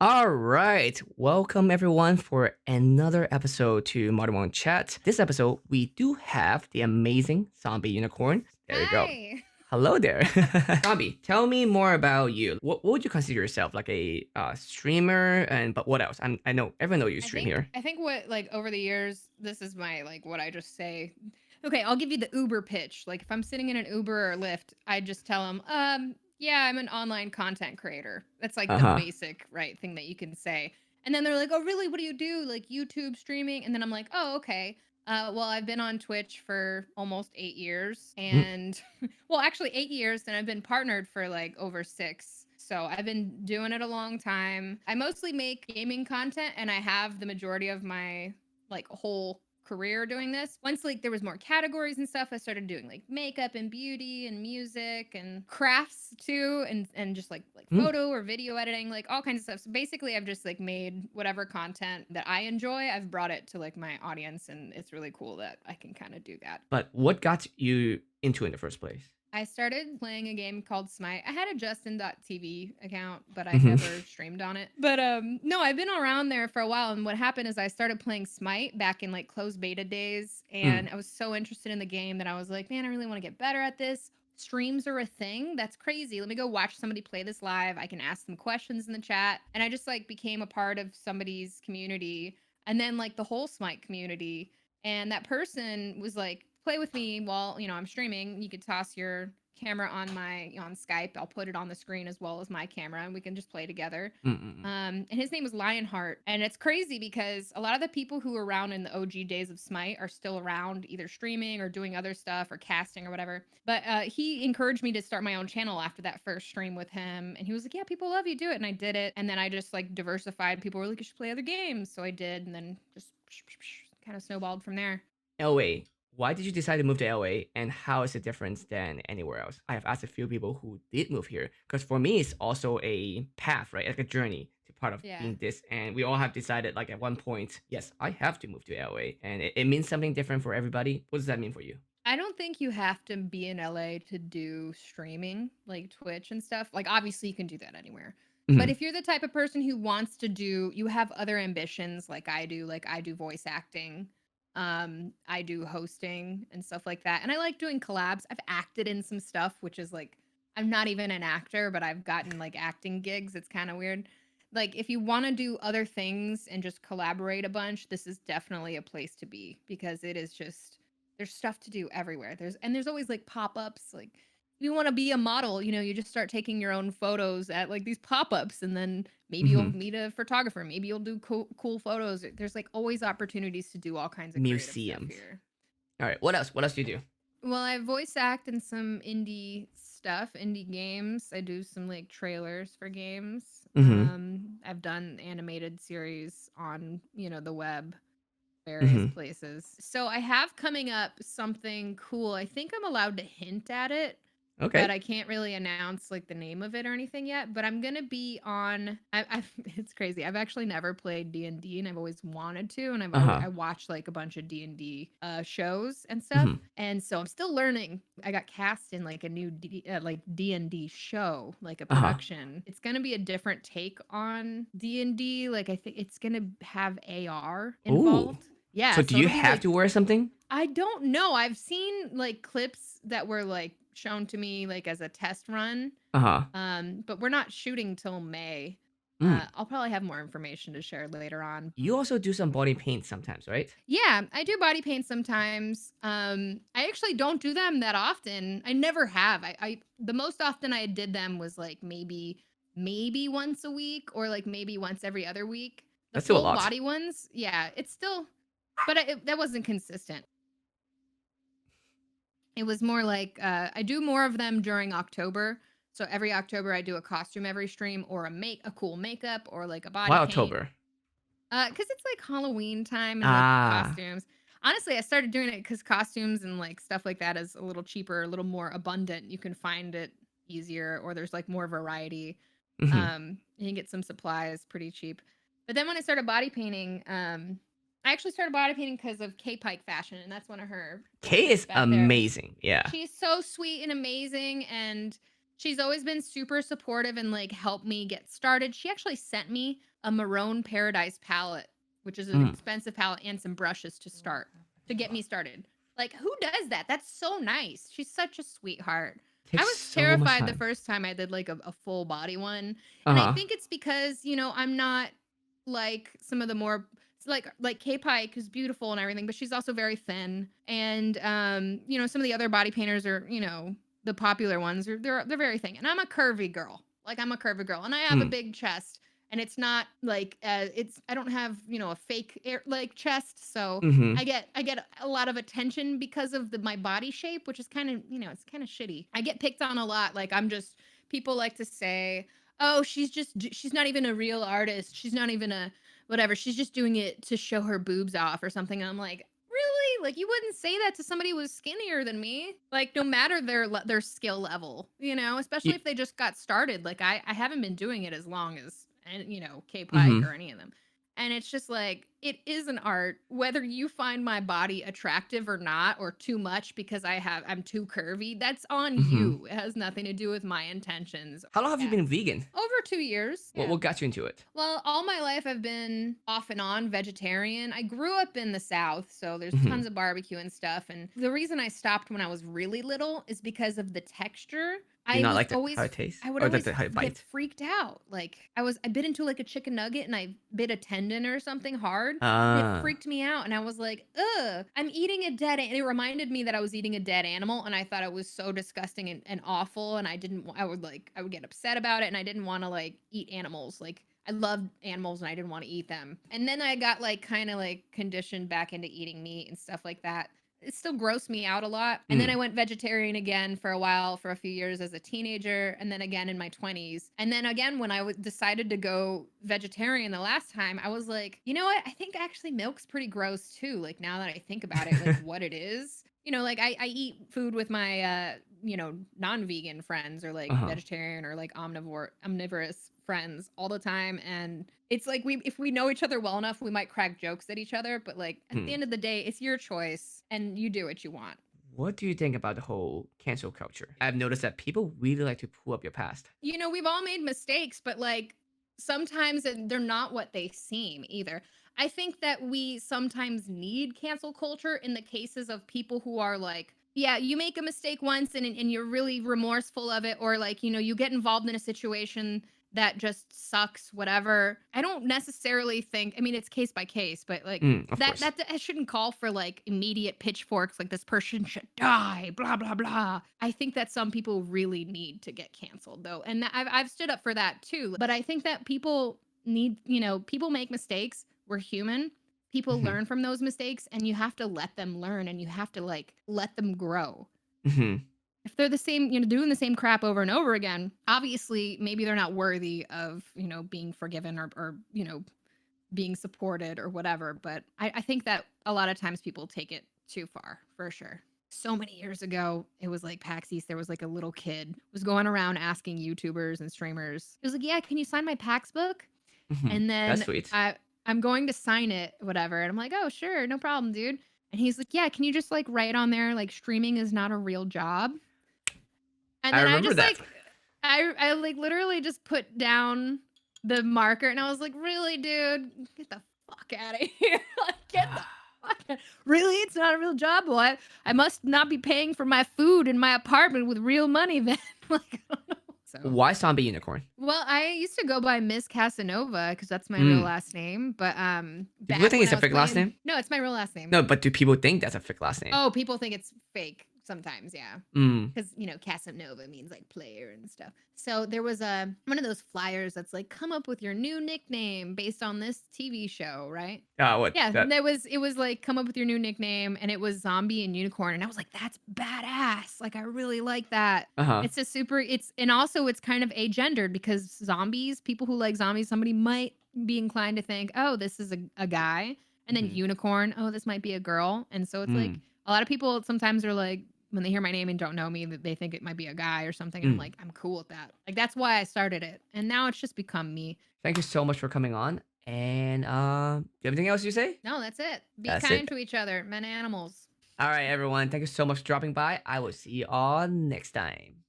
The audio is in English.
All right, welcome everyone for another episode to Modern Wong Chat. This episode, we do have the amazing Zombie Unicorn. There you go. Hi. Hello there. Zombie, tell me more about you. What would you consider yourself? Like a streamer? But what else? I know everyone know you I stream think here. I think what like over the years, this is my like what I just say. Okay, I'll give you the Uber pitch. Like if I'm sitting in an Uber or Lyft, I just tell them, yeah, I'm an online content creator. That's like the Uh-huh. basic right thing that you can say. And then they're like, oh, really? What do you do? Like YouTube streaming? And then I'm like, oh, okay. Well, I've been on Twitch for almost 8 years, Mm. and well, actually 8 years, and I've been partnered for like over six. So I've been doing it a long time. I mostly make gaming content, and I have the majority of my like whole career doing this. Once like there was more categories and stuff, I started doing like makeup and beauty and music and crafts too, and just like Mm. photo or video editing, like all kinds of stuff. So basically I've just like made whatever content that I enjoy, I've brought it to like my audience, and it's really cool that I can kind of do that. But what got you into it in the first place? I started playing a game called Smite. I had a Justin.tv account, but I Mhm. never streamed on it. But no, I've been around there for a while, and what happened is I started playing Smite back in like closed beta days, Mm. and I was so interested in the game that I was like, man, I really want to get better at this. Streams are a thing. That's crazy. Let me go watch somebody play this live. I can ask them questions in the chat. And I just like became a part of somebody's community, and then like the whole Smite community. And that person was like, play with me while I'm streaming. You could toss your camera on Skype. I'll put it on the screen as well as my camera, and we can just play together. Mm-mm. And his name was Lionheart, and it's crazy because a lot of the people who were around in the OG days of Smite are still around, either streaming or doing other stuff or casting or whatever. But he encouraged me to start my own channel after that first stream with him, and he was like, "Yeah, people love you, do it." And I did it, and then I just like diversified. People were like, "You should play other games," so I did, and then just kind of snowballed from there. LA. Why did you decide to move to LA, and how is it different than anywhere else? I have asked a few people who did move here because for me it's also a path, right? Like a journey to part of Yeah. being this, and we all have decided like at one point, yes, I have to move to LA, and it means something different for everybody. What does that mean for you? I don't think you have to be in LA to do streaming, like Twitch and stuff. Like, obviously, you can do that anywhere. But Mhm. if you're the type of person who wants to do, you have other ambitions like I do voice acting, I do hosting and stuff like that. And I like doing collabs. I've acted in some stuff, which is like, I'm not even an actor, but I've gotten like acting gigs. It's kind of weird. Like, if you want to do other things and just collaborate a bunch, this is definitely a place to be because it is just there's stuff to do everywhere. There's always like pop-ups. Like if you want to be a model, you just start taking your own photos at like these pop-ups, and then maybe you'll Mhm. meet a photographer. Maybe you'll do cool photos. There's like always opportunities to do all kinds of creative stuff Museums. here. All right. What else? What else do you do? Well, I voice act in some indie stuff, indie games. I do some like trailers for games. Mhm. I've done animated series on, the web, various Mhm. places. So I have coming up something cool. I think I'm allowed to hint at it, but Okay. I can't really announce like the name of it or anything yet. But I'm gonna be on. It's crazy. I've actually never played D&D, and I've always wanted to. And Uh huh. I watched like a bunch of D&D shows and stuff, Mhm. and so I'm still learning. I got cast in like a new like D&D show, like a Uh huh. production. It's gonna be a different take on D&D. Like I think it's gonna have AR Ooh. involved. Yeah, So do so you it'll be have like to wear something? I don't know. I've seen like clips that were like shown to me like as a test run. Uh huh. But we're not shooting till May. Mm. I'll probably have more information to share later on. You also do some body paint sometimes, right? Yeah, I do body paint sometimes. I actually don't do them that often. I never have. I the most often I did them was like maybe once a week, or like maybe once every other week. The That's still a full lot. body ones, yeah, it's still, but that wasn't consistent. It was more like I do more of them during October. So every October I do a costume every stream, or a cool makeup, or like a body Why paint. October? Cuz it's like Halloween time, and like Ah. costumes. Honestly, I started doing it cuz costumes and like stuff like that is a little cheaper, a little more abundant. You can find it easier, or there's like more variety. Mhm. You can get some supplies pretty cheap. But then when I started body painting, I actually started body painting because of K Pike Fashion, and that's one of her Kay pictures is back there. amazing. Yeah. She's so sweet and amazing, and She's always been super supportive and like helped me get started. She actually sent me a Maroon Paradise palette, which is an Mm. expensive palette, and some brushes to start to get me started. Like, who does that? That's so nice. She's such a sweetheart. I Takes was so much terrified the time. first time I did like a full body one. And I Uh-huh. think it's because, I'm not like some of the more like K Pike is beautiful and everything, but she's also very thin. And some of the other body painters are, the popular ones are they're very thin. And I'm a curvy girl. Like I'm a curvy girl and I have a Mm. big chest. And it's not like it's I don't have, a fake like chest, so Mm-hmm. I get a lot of attention because of my body shape, which is kind of, it's kind of shitty. I get picked on a lot. Like people like to say, "Oh, she's not even a real artist. She's not even a whatever. She's just doing it to show her boobs off or something." And I'm like, "Really? Like you wouldn't say that to somebody who was skinnier than me? Like no matter their skill level, especially You, if they just got started. Like I haven't been doing it as long as and K Pike mm-hmm. or any of them. And it's just like it is an art, whether you find my body attractive or not, or too much because I'm too curvy. That's on Mm-hmm. you. It has nothing to do with my intentions. How long have you Yeah. been vegan? Over 2 years. What Yeah. what got you into it? Well, all my life I've been off and on vegetarian. I grew up in the South, so there's Mm-hmm. tons of barbecue and stuff. And the reason I stopped when I was really little is because of the texture. Do you I not was like how always, it tastes? I would Or always how it get bites? freaked out. Like I bit into like a chicken nugget and I bit a tendon or something hard. And it Ah. freaked me out. And I was like, ugh, I'm eating a and it reminded me that I was eating a dead animal. And I thought it was so disgusting and awful. And I would get upset about it. And I didn't want to like eat animals. Like I loved animals and I didn't want to eat them. And then I got like kind of like conditioned back into eating meat and stuff like that. It still grossed me out a lot. And then I Mm. went vegetarian again for a while, for a few years as a teenager, and then again in my 20s. And then again, when I decided to go vegetarian the last time, I was like, you know what? I think actually milk's pretty gross too. Like now that I think about it, like what it is. Like I eat food with my non-vegan friends or like Uh-huh. vegetarian or like omnivorous friends all the time, and it's like if we know each other well enough we might crack jokes at each other, but like at the Hmm. end of the day it's your choice and you do what you want. What do you think about the whole cancel culture? I've noticed that people really like to pull up your past. We've all made mistakes, but like sometimes they're not what they seem either. I think that we sometimes need cancel culture in the cases of people who are like, yeah, you make a mistake once and you're really remorseful of it, or like, you get involved in a situation that just sucks, whatever. I don't necessarily think, I mean, it's case by case, but like Mm, of that, course. that shouldn't call for like immediate pitchforks, like this person should die, blah, blah, blah. I think that some people really need to get canceled though. And I've stood up for that too. But I think that people need, people make mistakes. We're human. People Hmm. learn from those mistakes and you have to let them learn and you have to like let them grow. Hmm. If they're the same, doing the same crap over and over again, obviously maybe they're not worthy of, being forgiven or being supported or whatever. But I think that a lot of times people take it too far, for sure. So many years ago, it was like PAX East. There was like a little kid was going around asking YouTubers and streamers. It was like, "Yeah, can you sign my PAX book?" Hmm. And That's then sweet. I'm going to sign it, whatever. And I'm like, "Oh, sure, no problem, dude." And he's like, "Yeah, can you just like write on there like streaming is not a real job?" And I then I remember just that. like I like literally just put down the marker and I was like, "Really, dude? Get the fuck out of here." Like, get the fuck out. Really? It's not a real job? Well, I must not be paying for my food in my apartment with real money then. Like, I don't know. So, Why Zombie Unicorn? well, I used to go by Miss Casanova because that's my real Mm. last name. But Do people back think when it's I a was fake last playing, name? no, it's my real last name. No, but do people think that's a fake last name? Oh, people think it's fake sometimes, yeah. Mm. Because Casanova means like player and stuff. So there was one of those flyers that's like, come up with your new nickname based on this TV show, right? What? Yeah, That? it was like, come up with your new nickname, and it was Zombie and Unicorn, and I was like, that's badass. Like I really like that. Uh-huh. It's a super. And also it's kind of agendered because zombies, people who like zombies, somebody might be inclined to think, oh, this is a guy, and then Mhm. Unicorn, oh, this might be a girl, and so it's like Mm. a lot of people sometimes are like, when they hear my name and don't know me, that they think it might be a guy or something. And I'm Mm. like, I'm cool with that. Like that's why I started it. And now it's just become me. Thank you so much for coming on. And do you have anything else you say? No, that's it. Be That's kind it. to each other, men and animals. All right, everyone. Thank you so much for dropping by. I will see you all next time.